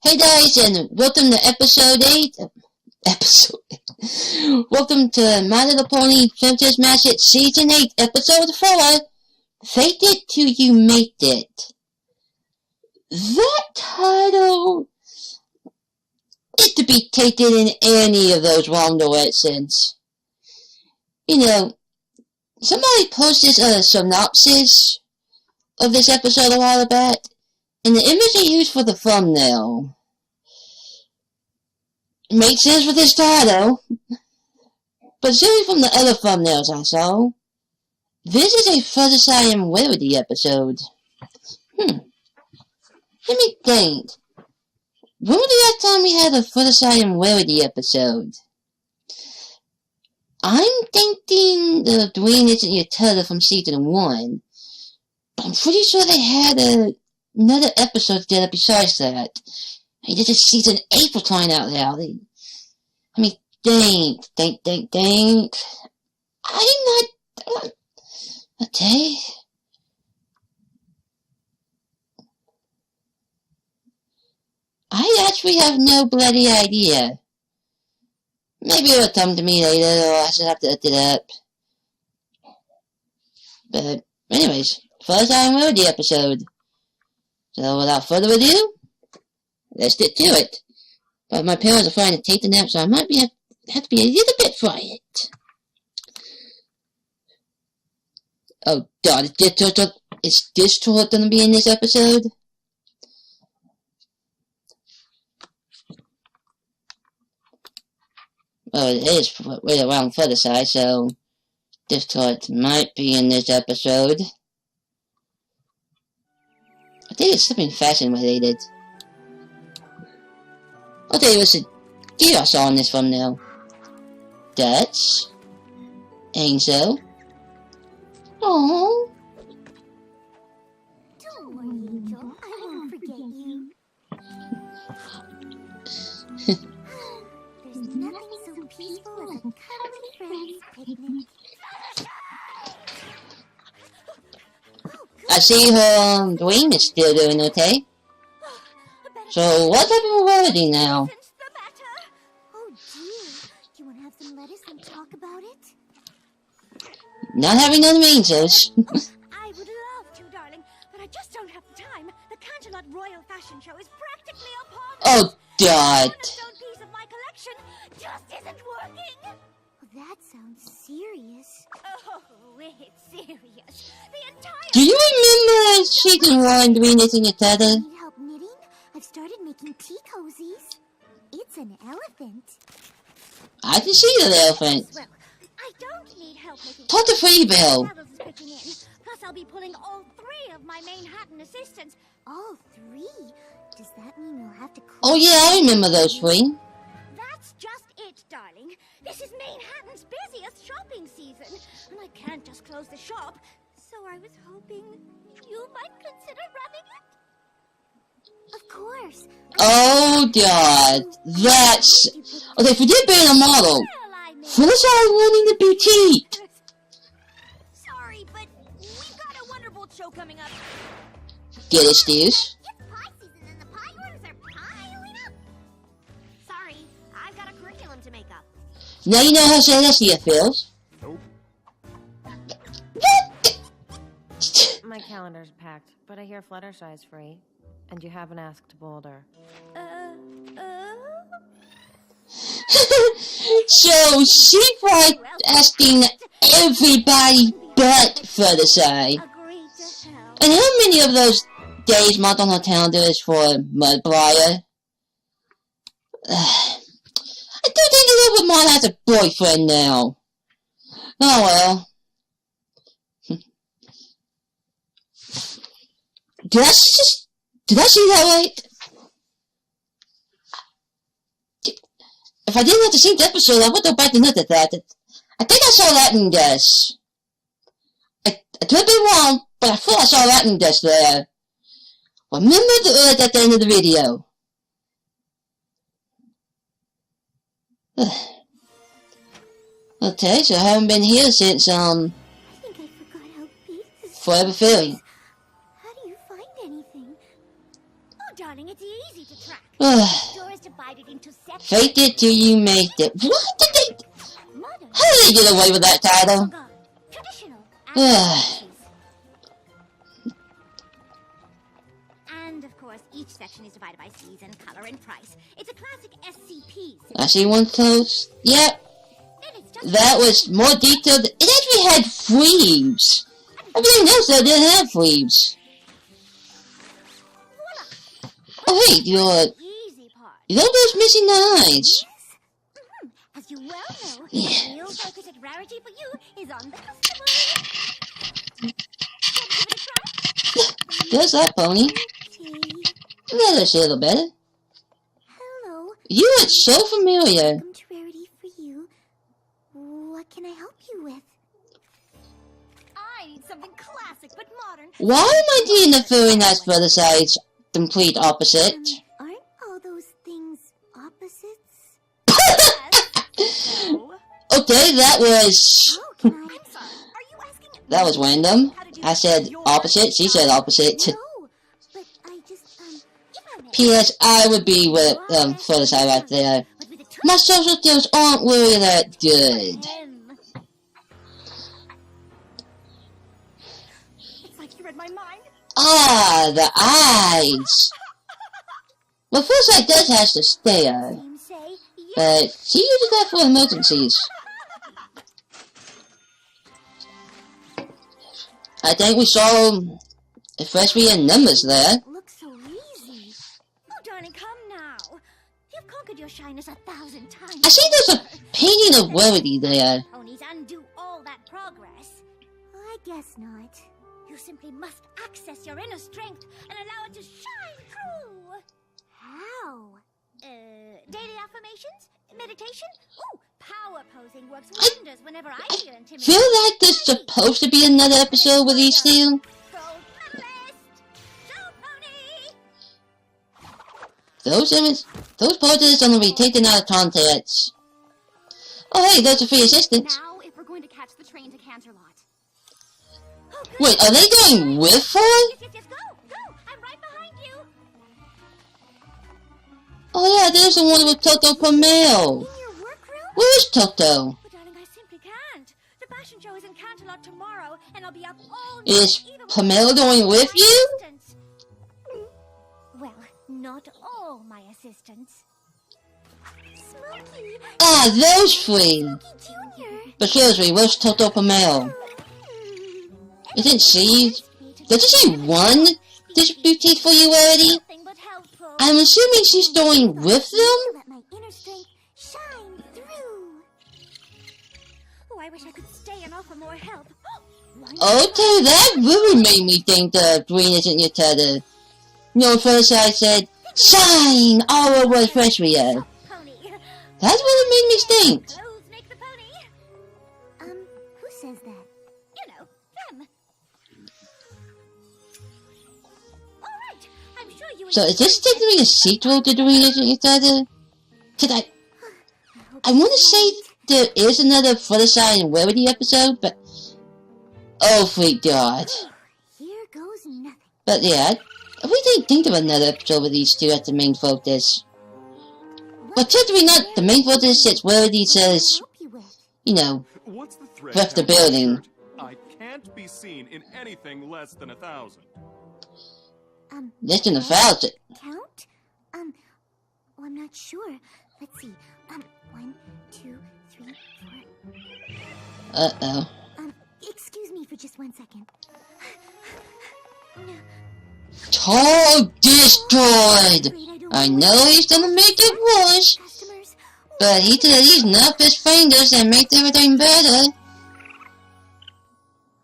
Hey guys, and welcome to episode 8. Welcome to My Little Pony Princess Match It Season 8, episode 4. Fake it till you make it. That title is to be taken in any of those wrong directions. You know, somebody posted a synopsis of this episode a while back, and the image they used for the thumbnail makes sense with this title, but certainly from the other thumbnails I saw, this is a Fluttershy and Rarity episode. Let me think. When was the last time we had a Fluttershy and Rarity episode? I'm thinking the Dwayne Isn't Your Tether from season 1. But I'm pretty sure they had another episode together besides that. Hey, this is season 8 for crying out loud. I mean, think. I'm not... Okay. I actually have no bloody idea. Maybe it'll come to me later, or I should have to look it up. But, anyways, first time with the episode. So, without further ado, let's get to it. But my parents are trying to take the nap, so I might have to be a little bit quiet. Oh God, is this turtle gonna be in this episode? Oh, it is right around Fluttershy, so this turtle might be in this episode. I think it's something fashion related. Okay, what's the gear I saw in this thumbnail? Dutch. Angel. Aww. Don't worry, Angel. I won't forget you. There's nothing so peaceful as a cuddly friend's picnic. I see her Dwayne is still doing okay. So what's happening with Rarity now? Oh dear. Do you want to have some lettuce and talk about it? Not having none of angels. I would love to, darling, but I just don't have the time. The Canterlot Royal Fashion Show is practically upon us. Oh God. The stone piece of my collection just isn't working. Well, that sounds serious. Oh, it's serious. The entire... Do you remember season 1 Dwayne Isn't Your Tether? Need help knitting? I've started making tea cozies. It's an elephant. I can see the elephant. Well, I don't need help making... Talk to Free Bill. Travels is pitching in. Plus, I'll be pulling all 3 of my Manhattan assistants. All 3? Does that mean you'll have to... Oh yeah, I remember those 3. That's just it, darling. This is Manhattan's busiest shopping season, and I can't just close the shop. So I was hoping you might consider running it. Of course. Oh God, that's... Okay, forget being a model. Well, I mean... Fluttershy running the boutique. Sorry, but we've got a Wonderbolt show coming up. Get it, Steve? It's pie season and the pie orders are piling up. Sorry, I've got a curriculum to make up. Now you know how Celestia feels. Nope. What? My calendar's packed, but I hear Fluttershy's free. And you haven't asked Boulder. So she tried asking everybody but Fluttershy. Agreed to help. And how many of those days marked on her calendar is for Mudbriar? I do think Elizabeth Mott has a boyfriend now. Oh well. Did I see that right? If I didn't have to see the episode, I would have back and looked at that. I think I saw that in this. I could be wrong, but I thought I saw that in this there. Remember the earth at the end of the video. Okay, so I haven't been here since, I think I forgot how big this is. Forever Fairy. How do you find anything? Oh, darling, it's easy to track. Door is divided into sections. Faked it till you made it. What did they... Modern, How did they get away with that title? traditional, Ugh. and of course, each section is divided by season, color, and price. It's a classic SCP. I see one close. Yep. And it's just That was more detailed. It actually had fleas. Everything else that didn't have fleas. Oh hey, easy part. you know those missing eyes? As you well know, Yeah. the real focus at Rarity for you is on the customer. Give it a try. There's that pony. Let us a little better. Hello. You look so familiar. Welcome to Rarity for you. What can I help you with? I need something classic but modern. Why am I doing the very nice Fluttershy's complete opposite? Aren't all those things opposites? Okay, that was... How can I? I'm sorry. Are you asking? That was random. I said opposite, she said opposite. No, but I just If I may, P.S. I would be with Fluttershy right there. but with a twist. My social skills aren't really that good. It's like you read my mind. Ah, the eyes. Well, Fluttershy does have to stare, Same say yes. but she uses that for emergencies. I think we saw a freshman in numbers there. Looks so easy. Oh, darling, come now. You've conquered your shyness 1,000 times. I see there's a painting of Rarity there. Ponies undo all that progress. I guess not. You simply must access your inner strength and allow it to shine through. How? Daily affirmations? Meditation? Ooh, power posing works I- wonders whenever I feel intimidated. Feel like there's supposed to be another episode with these two. Gold medalist! Show pony! Those posters are gonna be taken out of context. Oh hey, there's a free assistant. Now, if we're going to catch the train to Canterlot. Oh, good. Wait, are they going with her? Yes, go! Go! I'm right behind you! Oh yeah, there's the one with Toto Pomel. In your workroom? Where is Toto? But darling, I simply can't. The fashion show is in Canterlot tomorrow, and I'll be up all night. Is even Pamela without going with my you? assistants. Well, not all my assistants. Smokey! Ah, those three. Junior! But seriously, where's Toto Pomel? Isn't she... Did you say one disputee for you already? Nothing but helpful. I'm assuming she's going with them? Let my inner strength shine through. Oh, I wish I could stay and offer more help. Okay, that really made me think the green isn't your tether. You know, first I said, shine all over Freshman. Pony. That's what it made me think. Clothes make the pony. Who says that? You know, them. All right. I'm sure you. So is this technically a sequel to the green isn't your tether? Cause I want to say there is another Fluttershy and Rarity episode, but... Oh, thank God. Here goes nothing. But yeah, we didn't think of another episode with these two as the main focus. But technically not the main focus, it's Rarity says, Help you with. you know, What's the threat? left the Captain building. Richard? I can't be seen in anything less than 1,000. Less than 1,000. Count? Well, I'm not sure. Let's see. 1, 2, 3, 4. Uh-oh. Excuse me for just 1 second. Tall destroyed! I know he's gonna make it worse, Customers? but he said he's not his fingers and make everything better.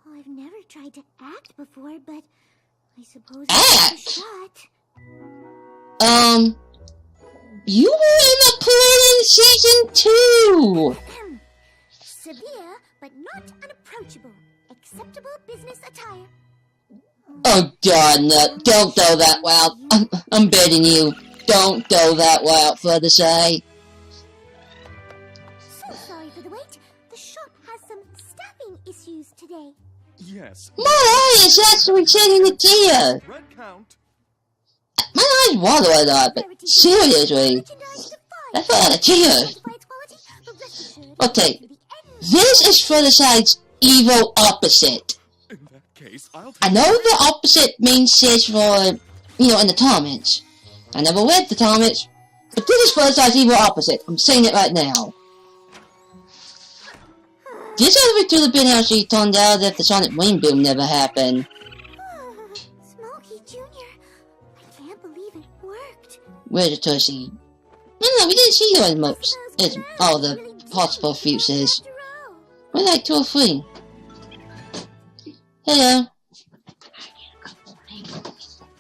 Oh, I've never tried to act before, but I suppose Act? it's a shot. You were in the play in season 2! Severe, but not unapproachable. Acceptable business attire. Oh God, no, don't go that route. I'm begging you, don't go that route, Fluttershy. So sorry for the wait. The shop has some staffing issues today. Yes. My eye is actually shedding a tear. Red count. My eyes water a lot, but seriously, that's a lot of tears. Okay, this is Fluttershy's evil opposite. In that case, I know the opposite means says for, in the comments. I never read the comments, but this is Fluttershy's evil opposite. I'm saying it right now. This elevator to the been how she turned out if the sonic wind boom never happened. Smokey Jr., I can't believe it worked. Where's the Tushy? No, we didn't see you as much as all the possible futures. We're like 2 or 3. Hello.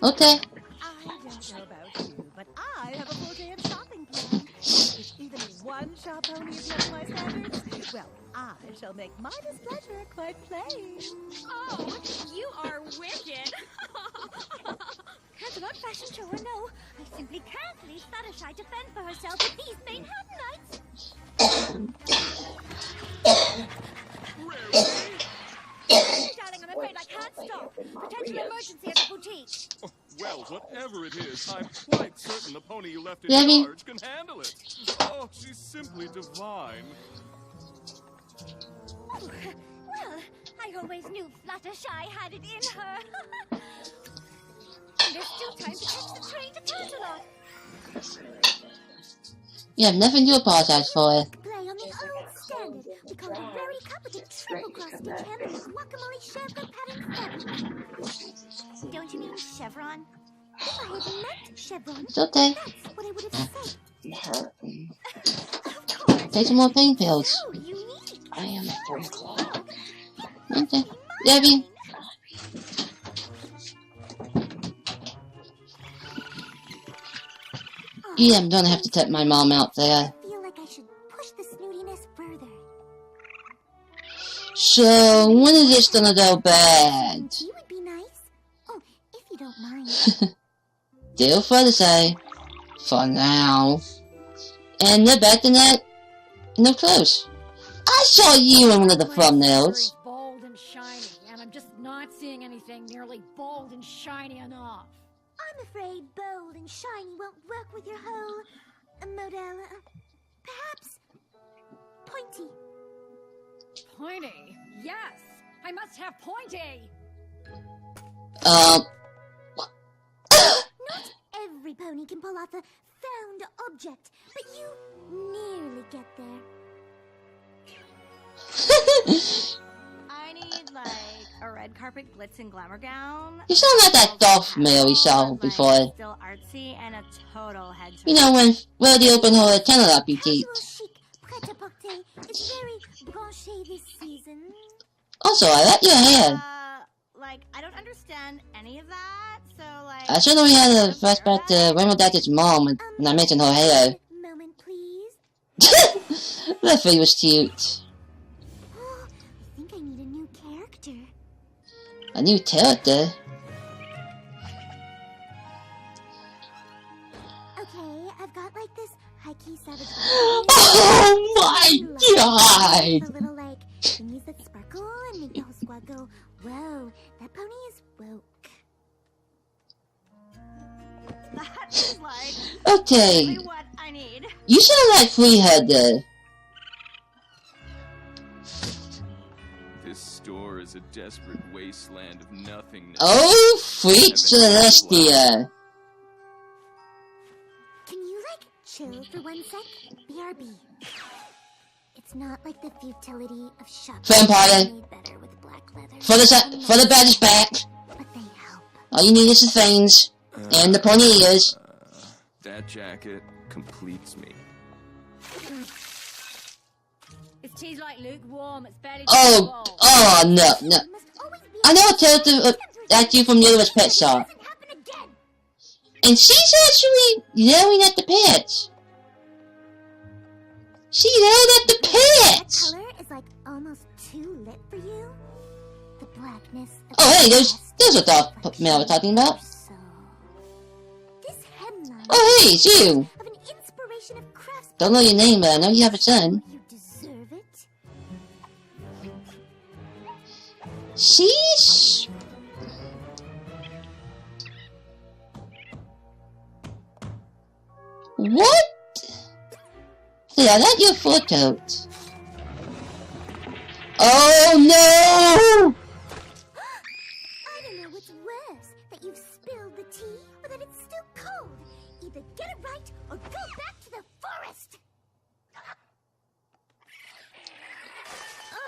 Okay. I don't know about you, but I have a full day of shopping planned. If even one shop pony is not my standards, well, I shall make my displeasure quite plain. Oh, you are wicked. As an fashion show or no, I simply can't leave Fluttershy to fend for herself with these Manhattanites. Darling, I'm afraid I can't stop. Potential emergency at the boutique. oh, well, whatever it is, I'm quite certain the pony you left in Debbie? charge can handle it. Oh, she's simply divine. Oh, well, I always knew Fluttershy had it in her. And there's still time to catch the train to Canterlot. You have nothing to apologize for. Play on the old standard. We call it a rarity cup with a triple cross stitch hem and a guacamole chevron pattern feather. Don't you mean chevron? If I had meant chevron, It's okay. that's what I would have said. Of course. Take some more pain pills. So unique. I am at 3 o'clock. Okay. Debbie. Yeah, I'm gonna have to take my mom out there. I feel like I should push the snootiness further. So, when is this gonna go bad? Tea would be nice. Oh, if you don't mind. Still Fluttershy. For now. And they're back in that. No clothes. I saw you in one of the thumbnails. Very bold and shiny, and I'm just not seeing anything nearly bold and shiny enough. I'm afraid bold and shiny won't work with your whole model. Perhaps pointy. Pointy? Yes! I must have pointy! Not every pony can pull off a found object, but you nearly get there. I need, like, a red carpet glitz and glamour gown. You sound like that Dolph mail we saw before. Still artsy and a total head turn. You know, when Wordy opened her Canada boutique. Casual chic pret-a-porter is very branché this season. Also, I like your hair. Like, I don't understand any of that, so, like... I should know we had a flashback to Rainbow Daddy's mom when I mentioned her hair. Moment, please. That thing was cute. I think I need a new character. A new character? Okay, I've got like this high-key savage. Oh my god! A little like thingies that sparkle and make the whole squad go, whoa, that pony is woke. That is, like, Okay, exactly what I need. you sound like Freeheader. This store is a desperate wasteland of nothingness. Oh, Freak Celestia. Can you like chill for 1 sec? BRB. It's not like the futility of shopping. Vampire. Made better with black leather. For the bad is back. But they help. All you need is the things. And the pony ears. That jacket completes me. This tea's like lukewarm, it's barely Oh, no. Must always be I know a character like you from Yoda's Pet Shop. doesn't happen again. And she's actually yelling at the pets. She yelled at the That pets. color is like almost too lit for you. The blackness of Oh, hey, the there's a Dolph mail we're talking about. So, this hemline Oh, hey, it's you. of an inspiration of crafts. Don't know your name, but I know you have a son. You deserve it. She's... What? Yeah, that's your photo. Oh no! I don't know what's worse, that you've spilled the tea or that it's still cold. Either get it right or go back to the forest.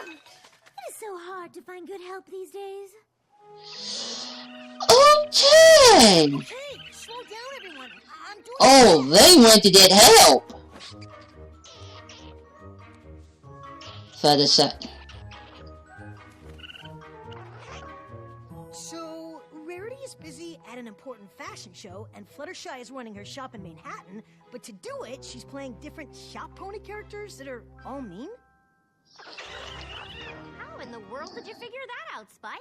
It is so hard to find good help these days. Okay! Hey, slow down, everyone. I'm doing Oh, they wanted that help! Fluttershy. So, Rarity is busy at an important fashion show, and Fluttershy is running her shop in Manhattan, but to do it, she's playing different shop pony characters that are all mean? How in the world did you figure that out, Spike?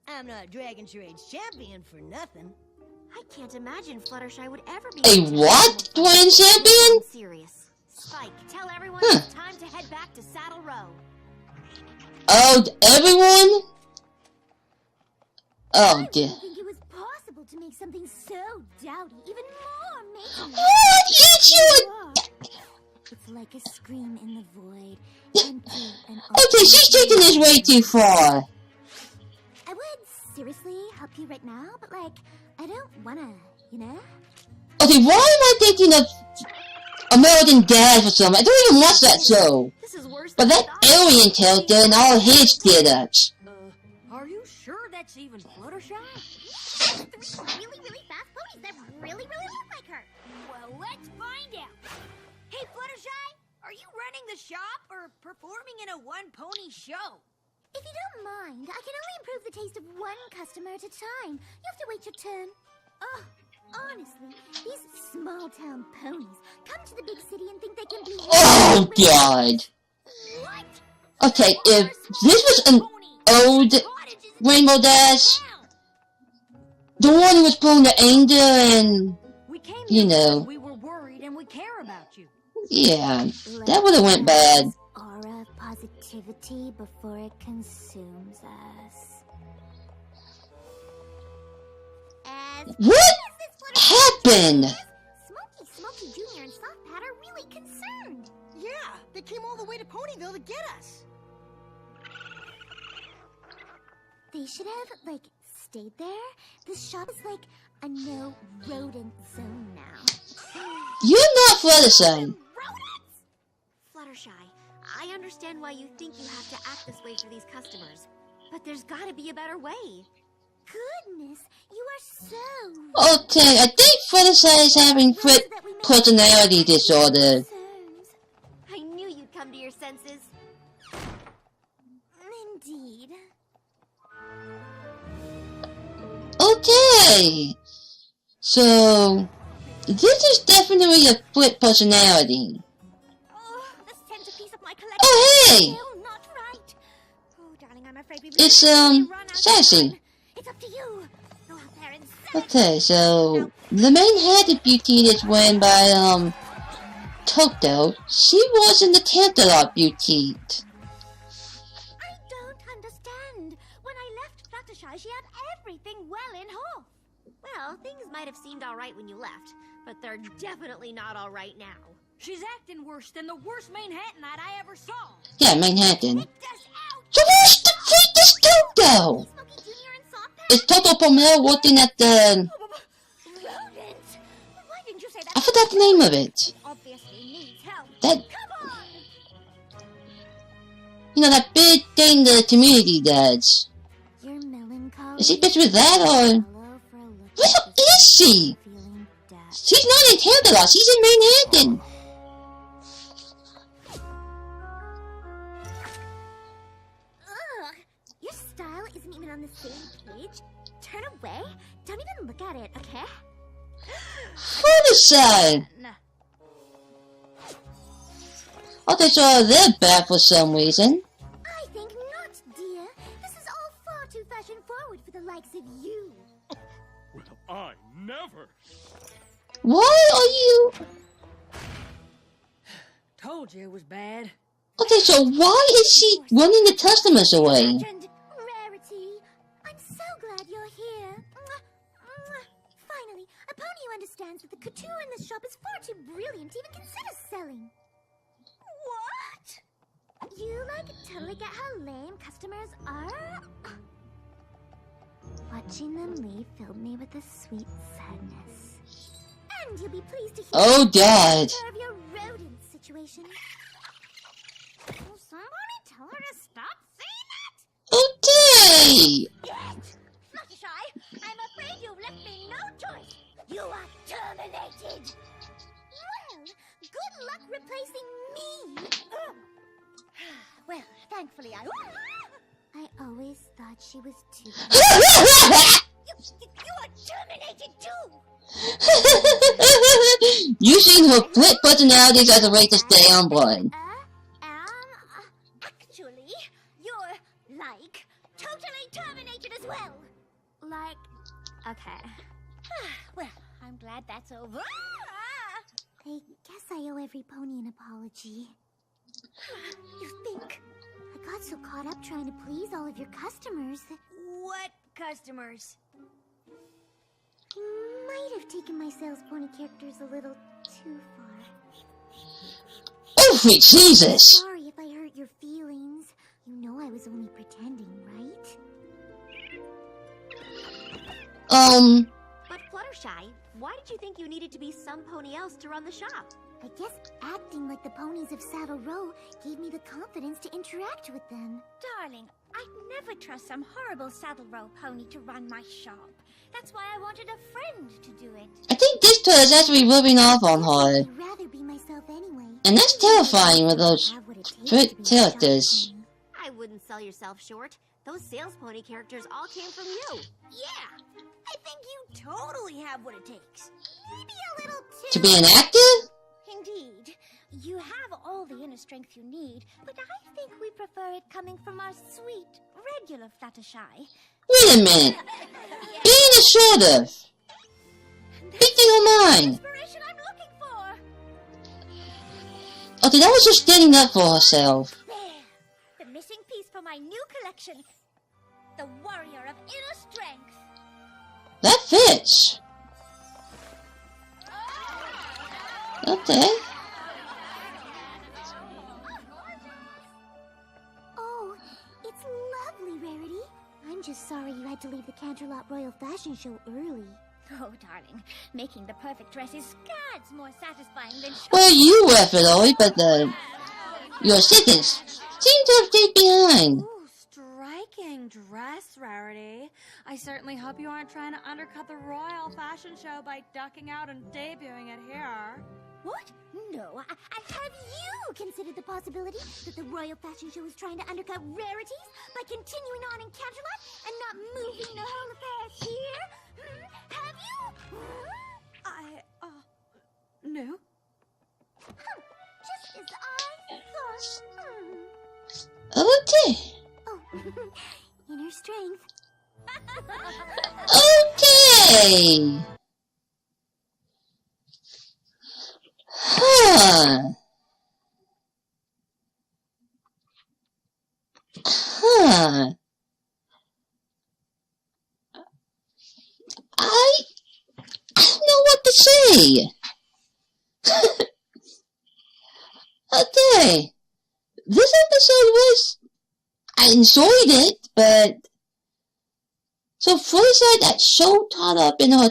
I'm not Dragon Charade's champion for nothing. I can't imagine Fluttershy would ever be A what? Twin champion? I'm serious. Spike, tell everyone Huh. it's time to head back to Saddle Row. Oh, everyone? Oh dear. I didn't think it was possible to make something so dowdy even more amazing. What? You It's like a scream in the void. Empty and Okay, she's taking this way too far. I would seriously help you right now, but like, I don't wanna, you know? Okay, why am I thinking of American Dad for something? I don't even watch that show. This is worse But than that I thought. alien character and all his get-ups. Are you sure that's even Fluttershy? Three really, really fast ponies that really, really look like her. Well, let's find out. Hey, Fluttershy, are you running the shop or performing in a one-pony show? If you don't mind, I can only improve the taste of one customer at a time. You have to wait your turn. Oh, honestly, these small-town ponies come to the big city and think they can be... Oh god. What? Okay, if this was an old Rainbow Dash, the one who was pulling the anger and, We came you here know, because we were worried and we care about you. yeah, that would have went bad. Aura of positivity before it consumes us. As What this Fluttershy happened? Smokey Jr. and Soft Pat are really concerned. Yeah, they came all the way to Ponyville to get us. They should have, like, stayed there. This shop is like a no-rodent zone now. You're not Fluttershy. Rodents! Fluttershy, I understand why you think you have to act this way for these customers, but there's gotta be a better way. Goodness, you are so... Okay, I think Fluttershy is having personality disorder. concerns. I knew you'd come to your senses. Indeed. Okay, so this is definitely a split personality. Oh, this centerpiece of my collection Oh, hey! is still not right. Oh, darling, I'm afraid we've It's, really run out of Sassy. time. It's up to you. Go out there and sell it. Okay, so the main head of Beauty is won by Toto. She was in the Tantalot Beauty. I don't understand. When I left Fluttershy, she had everything well in hof. Well, things might have seemed all right when you left, but they're definitely not all right now. She's acting worse than the worst Manhattanite I ever saw. Yeah, Manhattan. Get us out! So where's the freak is Toto? Smokey Jr. and Soft Pat. Is Toto Pomel working at the... Rodents! Why didn't you say that? I forgot the name of it. Obviously needs help. That, Come on! you know, that big thing the community does. You're melancholy. Is she bitch with that or... Hello for a look Where at this is she? feeling death. She's not in Tantalot, she's in Manhattan. Ugh! Your style isn't even on the same page. Turn away. Don't even look at it, okay? Fluttershy. Nah. Okay, so they're bad for some reason. I think not, dear. This is all far too fashion forward for the likes of you. Well, I never. Why are you... Told you it was bad. Okay, so why is she running the customers away? Legend, Rarity, I'm so glad you're here. Mwah, mwah. Finally, a A pony who understands that the couture in this shop is far too brilliant to even consider selling. What? You, totally get how lame customers are? Watching them leave filled me with a sweet sadness. And you'll be pleased to hear Oh, God. of your rodent situation. Will somebody tell her to stop saying that? Okay. Yes! Fluttershy, I'm afraid you've left me no choice. You are terminated. Well, good luck replacing me. Well, thankfully I always thought she was too. You are terminated too! Using her flip personalities as a way to stay on board. Actually, you're, totally terminated as well. Okay. Well, I'm glad that's over. I guess I owe every pony an apology. You think? I got so caught up trying to please all of your customers that What customers? might have taken my sales pony characters a little too far. Oh, sweet Jesus. Sorry if I hurt your feelings. You know I was only pretending, right? But Fluttershy, why did you think you needed to be some pony else to run the shop? I guess acting like the ponies of Saddle Row gave me the confidence to interact with them. Darling, I'd never trust some horrible Saddle Row pony to run my shop. That's why I wanted a friend to do it. I think this toy is actually rubbing off on her. I'd rather be myself anyway. And that's terrifying with those Have what it takes trick to be a shop characters. pony. I wouldn't sell yourself short. Those sales pony characters all came from you. Yeah, I think you totally have what it takes. Maybe a little too. To be an actor? Indeed. You have all the inner strength you need, but I think we prefer it coming from our sweet, regular Fluttershy. Wait a minute. Being a sort of. Speaking your mind. Inspiration I'm looking for. Okay, that was just standing up for herself. There, the missing piece for my new collection. The warrior of inner strength. That fits. Okay. Oh, it's lovely, Rarity. I'm just sorry you had to leave the Canterlot Royal Fashion Show early. Oh, darling, making the perfect dress is scads more satisfying than Well, you were for Lori, but your assistants seem to have stayed behind. Ooh, striking dress, Rarity. I certainly hope you aren't trying to undercut the Royal Fashion Show by ducking out and debuting it here. What? No, have you considered the possibility that the Royal Fashion Show is trying to undercut Rarities by continuing on in Canterlot and not moving the whole affair here? Have you? No. Just as I thought. Okay. Oh, inner strength. Okay. Huh. Huh. I don't know what to say. Okay. This episode was... I enjoyed it, but... So first I got so caught up in her,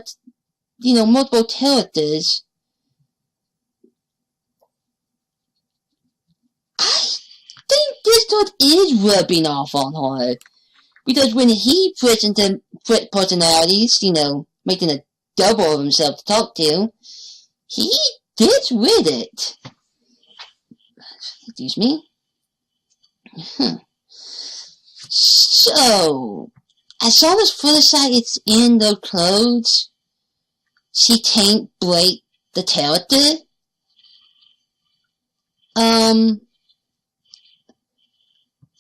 multiple characters. I think this dude is rubbing off on her. Because when he puts into personalities, making a double of himself to talk to, he gets with it. Excuse me. So, as long as Fluttershy is in those clothes, she can't break the character. I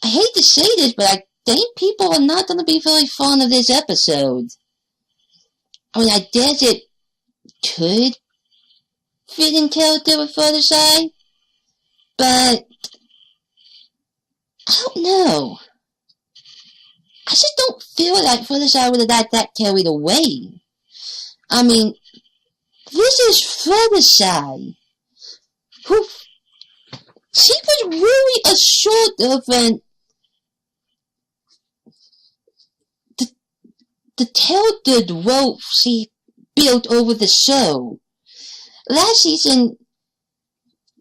hate to say this, but I think people are not going to be very fond of this episode. I mean, I guess it could fit in character with Fluttershy, but I don't know. I just don't feel like Fluttershy would have got that carried away. I mean, this is Fluttershy, who she was really assured of, and the talented rope she built over the show. Last season,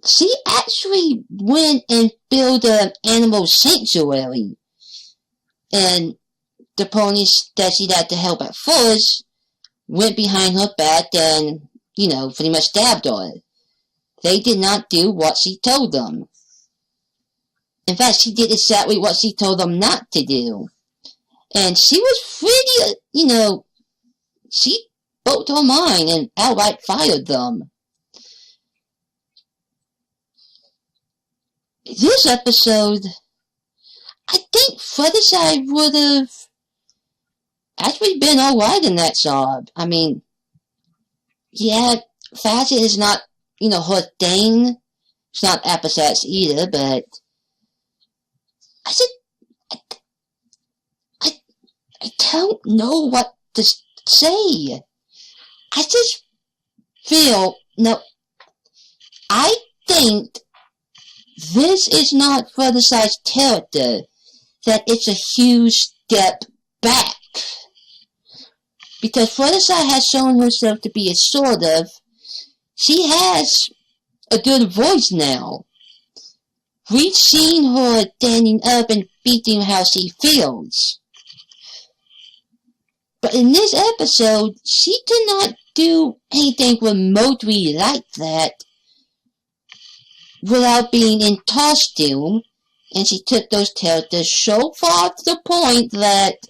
she actually went and built an animal sanctuary, and the ponies that she had to help at first went behind her back and, pretty much stabbed her. They did not do what she told them. In fact, she did exactly what she told them not to do. And she was pretty, she spoke her mind and outright fired them. This episode, I think Fluttershy would have actually been alright in that job. I mean, yeah, fashion is not, her thing. It's not episodes either, but I don't know what to say. I just feel, I think this is not Fluttershy's character, that it's a huge step back. Because Fluttershy has shown herself to be she has a good voice now. We've seen her standing up and speaking how she feels. But in this episode, she did not do anything remotely like that without being in costume, and she took those characters so far to the point that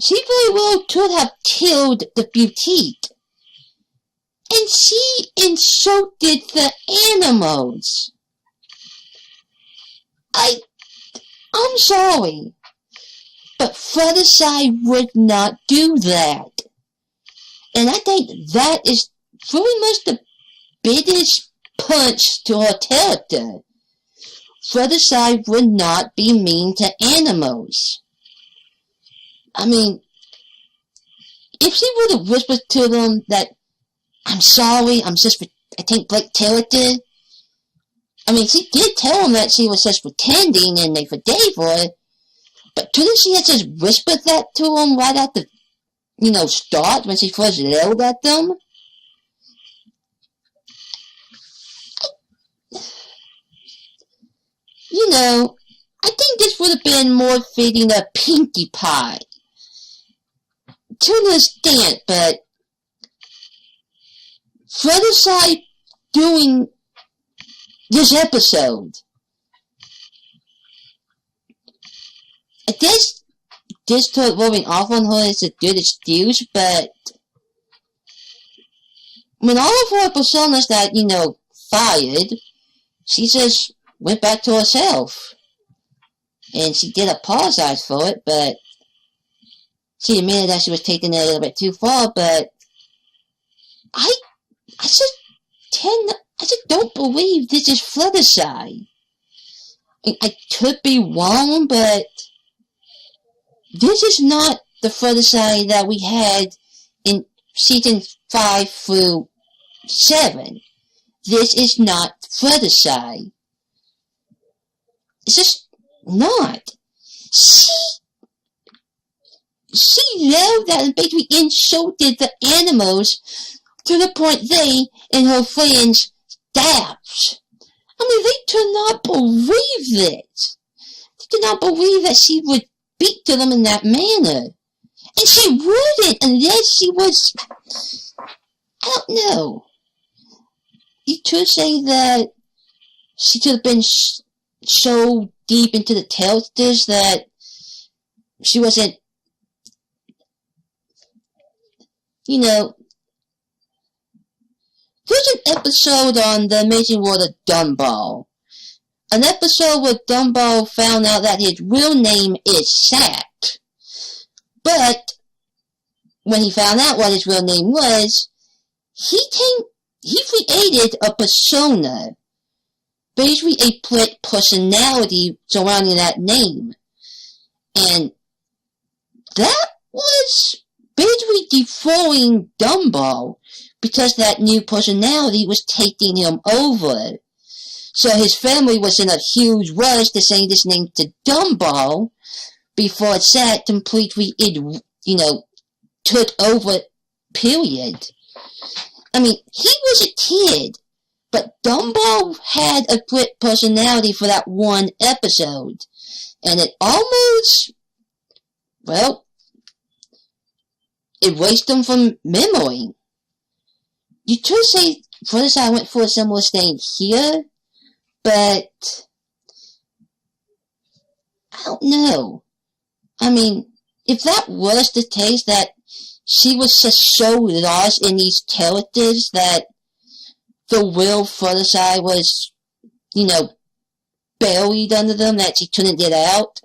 she very well could have killed the boutique. And she insulted the animals. I'm sorry, but Fluttershy would not do that. And I think that is pretty much the biggest punch to her character. Fluttershy would not be mean to animals. I mean, if she would have whispered to them that, I'm sorry, I think break character. I mean, she did tell them that she was just pretending and they forgave her. But couldn't she have just whispered that to them right at the, start when she first yelled at them? I think this would have been more fitting a Pinkie Pie. To an extent, but Fluttershy doing this episode, I guess this took rubbing off on her is a good excuse, but when all of her personas that, fired, she just went back to herself. And she did apologize for it, but she admitted that she was taking it a little bit too far, but I just don't believe this is Fluttershy. I could be wrong, but this is not the Fluttershy that we had in season 5 through 7. This is not Fluttershy. It's just not. She yelled at and basically insulted the animals to the point they and her friends stabbed. I mean, they could not believe it. They could not believe that she would speak to them in that manner. And she wouldn't unless she was, I don't know. You could say that she could have been so deep into the characters that she wasn't, there's an episode on The Amazing World of Dumbo. An episode where Dumbo found out that his real name is Sack. But when he found out what his real name was, he created a persona. Basically a split personality surrounding that name. And that was basically defrauding Dumbo, because that new personality was taking him over. So his family was in a huge rush to say this name to Dumbo before that completely, took over, period. I mean, he was a kid, but Dumbo had a great personality for that one episode. And it almost, well, erased him from memory. You could say Fluttershy went for a similar thing here, but I don't know. I mean, if that was the case, that she was just so lost in these characters that the real Fluttershy was, buried under them, that she couldn't get out,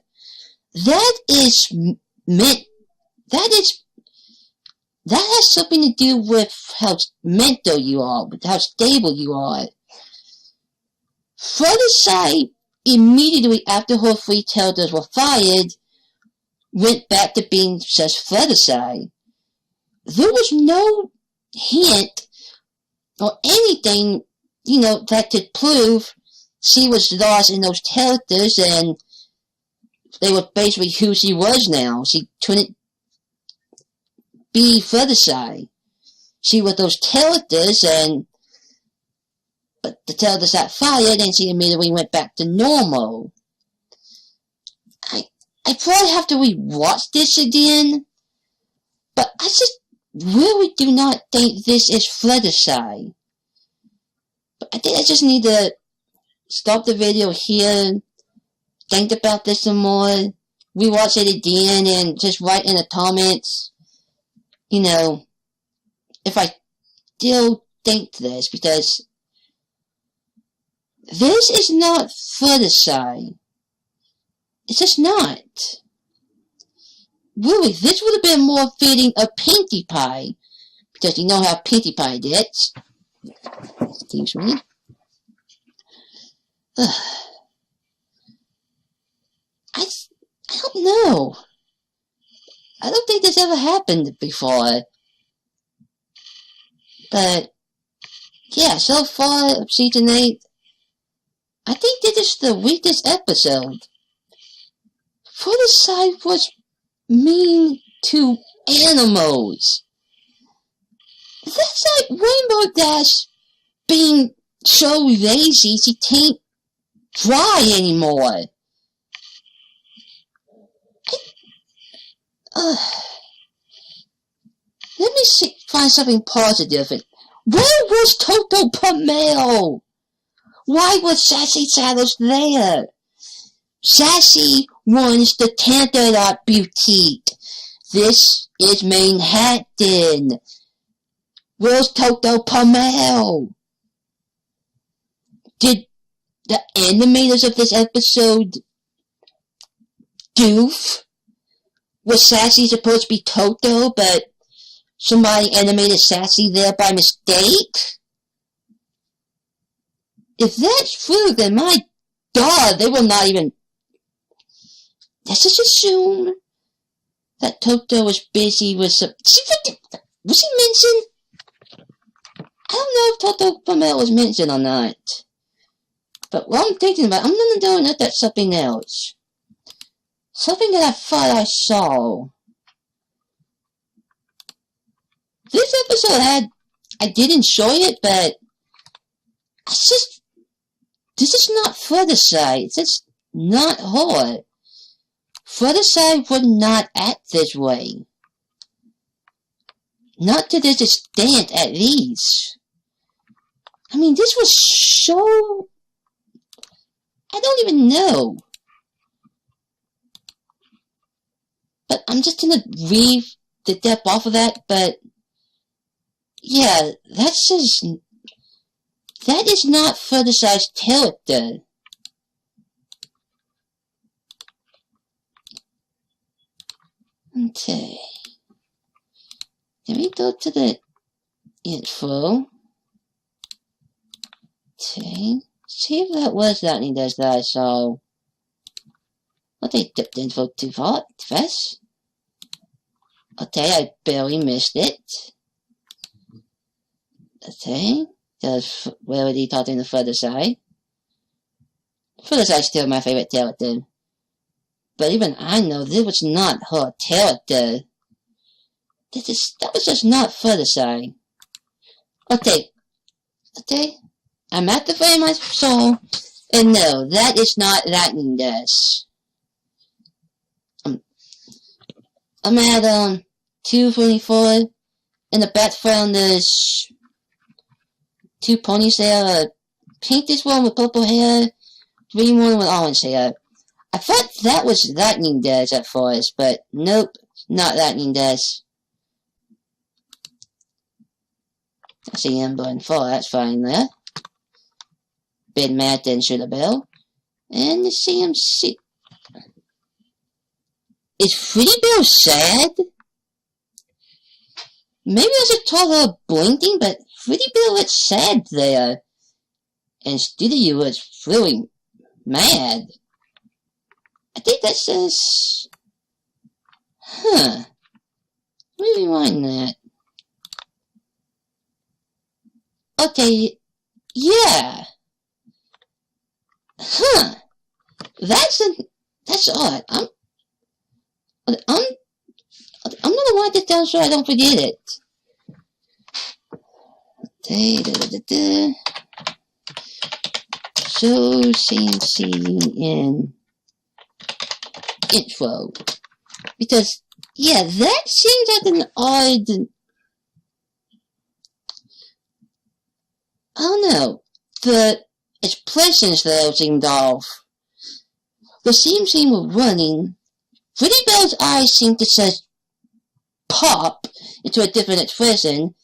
that has something to do with how mental you are, with how stable you are. Fluttershy, immediately after her 3 characters were fired, went back to being just Fluttershy. There was no hint or anything, that could prove she was lost in those characters and they were basically who she was now. She couldn't be Fluttershy. She was those characters, but the characters got fired and she immediately went back to normal. I probably have to rewatch this again, but I just really do not think this is Fluttershy. But I think I just need to stop the video here, think about this some more, rewatch it again, and just write in the comments, if I still think this, because this is not Fluttershy. It's just not. Really, this would have been more fitting of Pinkie Pie, because you know how Pinkie Pie did. Excuse me. I don't know. I don't think this ever happened before. But, yeah, so far, Season 8, I think this is the weakest episode. Fluttershy was mean to animals. That's like Rainbow Dash being so lazy she can't fly anymore. Let me find something positive. Where was Toto Pamel? Why was Sassy Saddles there? Sassy runs the Tantalot Boutique. This is Manhattan. Where's Toto Pamel? Did the animators of this episode goof? Was Sassy supposed to be Toto, but somebody animated Sassy there by mistake? If that's true, then my God, they will not even... Let's just assume that Toto was busy with some... Was he mentioned? I don't know if Toto Pamel was mentioned or not. But what I'm thinking about, I'm gonna do another something else. Something that I thought I saw. This episode I did enjoy it, but this is not Fluttershy. It's just not her. Fluttershy would not act this way. Not to this extent, at least. I mean, this was so... I don't even know. But I'm just gonna leave the depth off of that, but... Yeah, that is not Fluttershy's character. Okay. Let me go to the info. Okay. See if that was that any does that I saw. Well, they dipped info too fast. Okay, I barely missed it. Okay. Does Rarity talking to Fluttershy? Fluttershy's still my favorite character. But even I know this was not her character. That was just not Fluttershy. Okay. I'm at the frame of my soul, and no, that is not Lightning Dash. I'm at 224. In the background there's two ponies there, a pinkish one with purple hair, green one with orange hair. I thought that was Lightning Dash at first, but nope, not Lightning Dash. I see Ember and 4, that's fine there. Big Matt didn't shoot a bell. And the CMC. Is Pretty Bill sad? Maybe I should call her blinking, but Pretty Bill looks sad there. And Studio was really mad. I think that says... Huh. Let me rewind that. Okay, yeah. Huh. That's odd. I'm gonna write this down so I don't forget it. So CNC in intro. Because, yeah, that seems like an odd... I don't know. The expressions there seemed off. The CMC were running. Pretty Bell's eyes seemed to just pop into a different expression,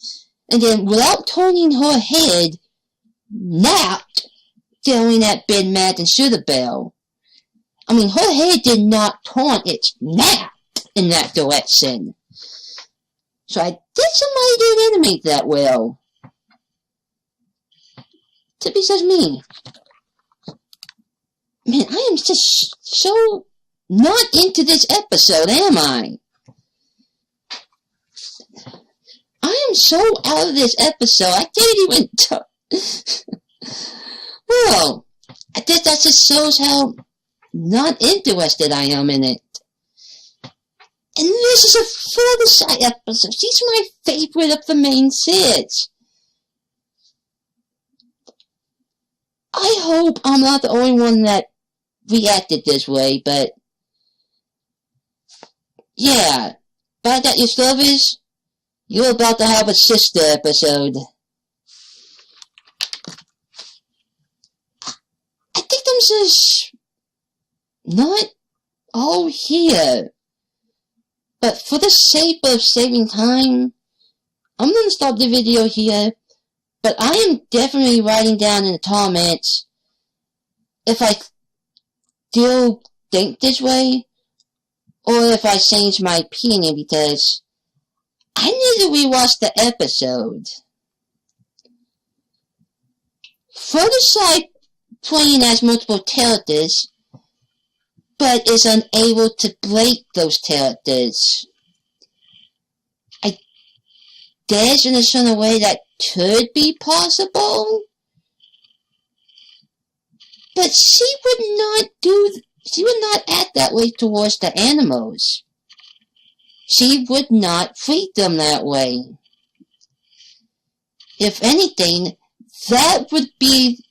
and then without turning her head, napped, staring at Big Matt and Sugar Bell. I mean, her head did not turn, it snapped in that direction. So I guess somebody didn't animate that well. To be such me. Man, I am just so not into this episode, am I? I am so out of this episode, I can't even well, I guess that just shows how not interested I am in it. And this is a Fluttershy episode. She's my favorite of the main six. I hope I'm not the only one that reacted this way, but yeah, by that your service, you're about to have a sister episode. I think I'm just not all here, but for the sake of saving time, I'm gonna stop the video here. But I am definitely writing down in the comments if I still think this way, or if I change my opinion, because I need to rewatch the episode. Fluttershy playing as multiple characters, but is unable to break those characters. I guess in a certain way that could be possible, but she would not act that way towards the animals. She would not treat them that way. If anything, that would be,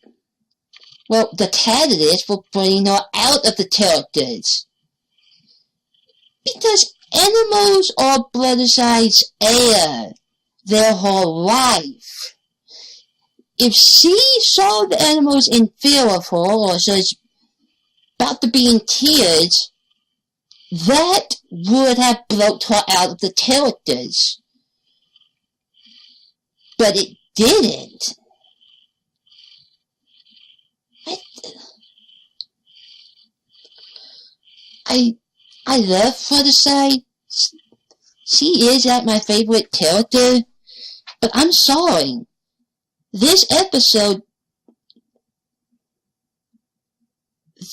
well, the catalyst for bringing her out of the characters. Because animals are Fluttershy's heir their whole life. If she saw the animals in fear of her, or was about to be in tears, that would have blocked her out of the characters. But it didn't. I love Fluttershy. She is like my favorite character. But I'm sorry, this episode,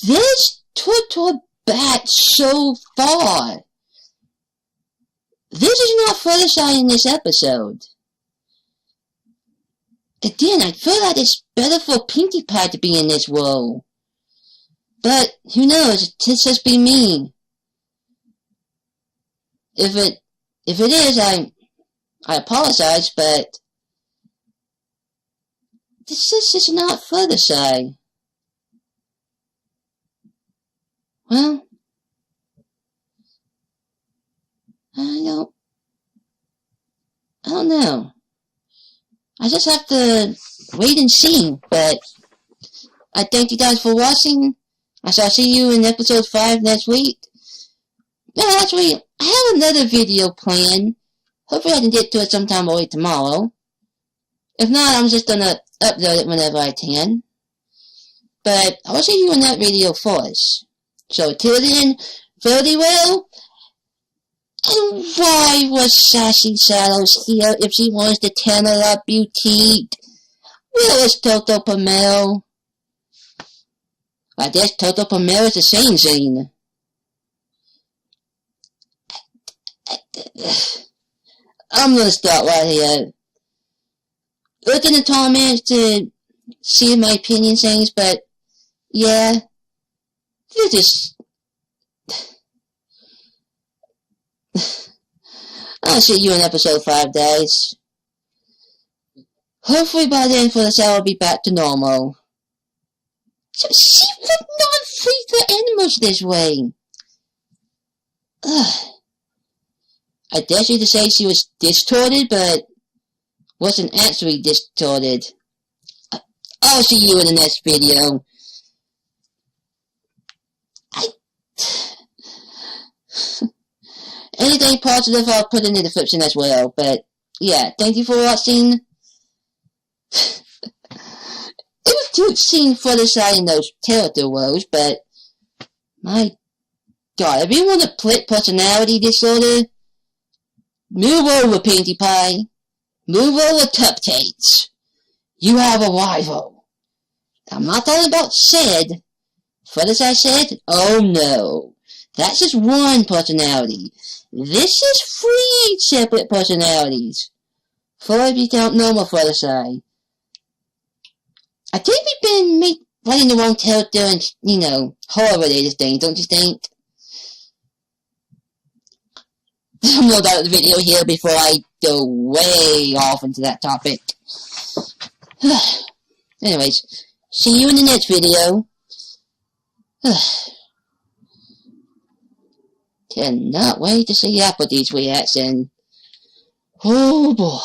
this took her back so far. This is not Fluttershy in this episode. Again, I feel like it's better for Pinkie Pie to be in this role. But, who knows, it could just be me. If it is, I apologize, but this is not Fluttershy. Well, I don't know. I just have to wait and see, but I thank you guys for watching. I shall see you in episode 5 next week. No, actually, I have another video planned. Hopefully I can get to it sometime early tomorrow. If not, I'm just gonna upload it whenever I can. But I will see you in that video first. So till then, very well. And why was Sassy Shadows here if she wants to turn her up boutique? Where is Toto Pamel? I guess Toto Pamel is the same thing. I'm gonna start right here. Look in the comments to see my opinion things, but yeah, this is. I'll see you in episode 5, guys. Hopefully by then Fluttershy will be back to normal. So she would not treat the animals this way. Ugh. I dare you to say she was distorted, but wasn't actually distorted. I'll see you in the next video. Anything positive I'll put in the description as well, but yeah, thank you for watching. It was cute seeing Fluttershy in those character roles, but my god, if you want a split personality disorder, move over, Pinkie Pie. Move over, Cupcakes. You have a rival. I'm not talking about Sid. Fluttershy said, oh no. That's just one personality. This is 3 separate personalities. 4 if you count normal Fluttershy. I think we've been writing the wrong character and, horror-related things, don't you think? I'm gonna start the video here before I go way off into that topic. Anyways, see you in the next video. Cannot wait to see Applebee's reaction. Oh boy.